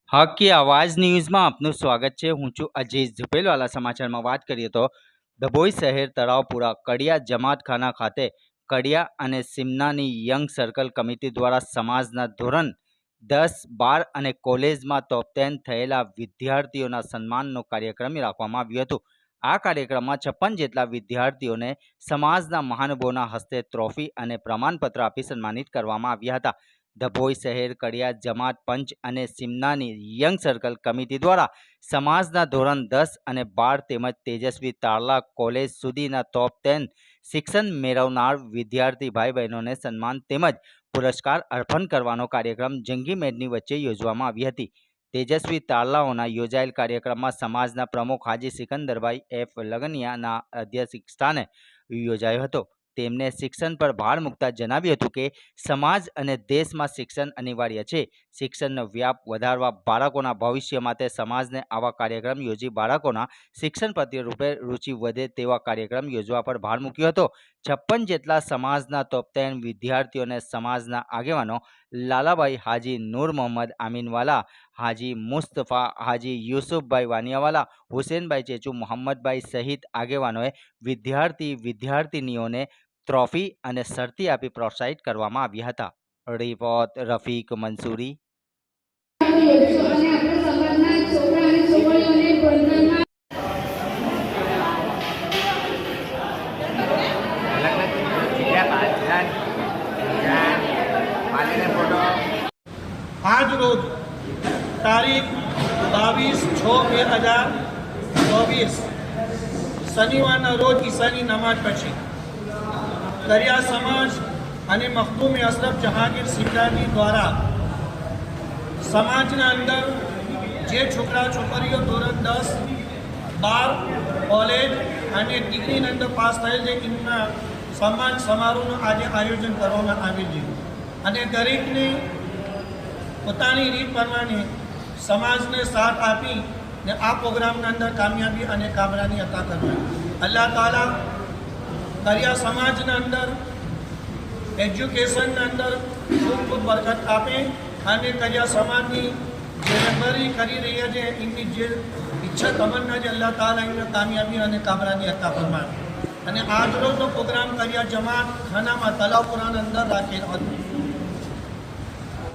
હક की आवाज़ न्यूज़માં આપનું સ્વાગત છે। હું છું અજીઝ ઝુપેલવાલા। સમાચારમાં વાત કરીએ તો ડભોઈ શહેર તળાવપુરા કડિયા જમાતખાના ખાતે કડિયા અને સિમનાની યંગ સર્કલ કમિટી દ્વારા સમાજના ધોરણ 10, 12 અને કોલેજમાં ટોપ 10 થયેલા વિદ્યાર્થીઓના સન્માનનો કાર્યક્રમ રાખવામાં આવ્યો હતો। આ કાર્યક્રમમાં 56 જેટલા વિદ્યાર્થીઓને સમાજના મહાનુભાવોના હસ્તે ટ્રોફી અને પ્રમાણપત્ર આપી સન્માનિત કરવામાં આવ્યા હતા। ડભોઈ શહેર કડિયા જમાત પંચ અને સિમનાની યંગ સર્કલ કમિટી દ્વારા સમાજના ધોરણ 10 અને 12 તેમજ તેજસ્વી તારલા કોલેજ સુધીના ટોપ 10 શિક્ષણ મેળવનાર વિદ્યાર્થી ભાઈ બહેનોને સન્માન તેમજ પુરસ્કાર અર્પણ કરવાનો કાર્યક્રમ જંગી મેદની વચ્ચે યોજવામાં આવી હતી। તેજસ્વી તારલાઓના યોજાયેલ કાર્યક્રમમાં સમાજના પ્રમુખ હાજી સિકંદરભાઈ એફ લગનિયાના અધ્યક્ષ સ્થાને યોજાયો હતો। તેમણે શિક્ષણ પર ભાર મૂકતા જણાવ્યું હતું કે સમાજ અને દેશમાં શિક્ષણ અનિવાર્ય છે। શિક્ષણનો વ્યાપ વધારવા બાળકોના ભવિષ્ય માટે સમાજને આવા કાર્યક્રમ યોજી બાળકોના શિક્ષણ પ્રત્યે રુચિ વધે તેવા કાર્યક્રમ યોજવા પર ભાર મૂક્યો હતો। 56 જેટલા સમાજના ટોપ 10 વિદ્યાર્થીઓને સમાજના આગેવાનો લાલાભાઈ હાજી નૂર મોહમ્મદ આમીનવાલા, હાજી મુસ્તફા, હાજી યુસુફભાઈ વાનિયાવાલા, હુસેનભાઈ ચેચુ, મોહમ્મદભાઈ સહિત આગેવાનોએ વિદ્યાર્થીનીઓને ટ્રોફી અને શર્તી આપી પ્રોત્સાહિત કરવામાં આવ્યા હતા। રિપોર્ટ રફીક મંસૂરી। આજ રોજ તારીખ 22/6/2024 શનિવારના રોજ ઈશાની નમાજ પછી દરિયા સમાજ અને મખદૂમ અશરફ જહાંગીર સિંધાની દ્વારા સમાજના અંદર જે છોકરા છોકરીઓ ધોરણ 10, 12 કોલેજ અને ડિગ્રીની અંદર પાસ થયેલ છે એમના સન્માન સમારોહનું આજે આયોજન કરવામાં આવેલ છે અને દરેકને પોતાની રીત પ્રમાણે સમાજને સાથ આપી ને આ પ્રોગ્રામના અંદર કામયાબી અને કામરાની અતા કરવાની અલ્લાહ તાલા દરિયા સમાજના અંદર એજ્યુકેશનના અંદર ખૂબ બરકત આપે અને દરિયા સમાજની જે રહેબરી કરી રહ્યા છે એમની જે ઈચ્છા તમન્ના છે અલ્લાહ તાલા એમને કામયાબી અને કામરાની અતા ફરમાવે। અને આજરોજનો પ્રોગ્રામ દરિયા જમાત ખાનામાં તલાવપુરાના અંદર રાખેલ હતો।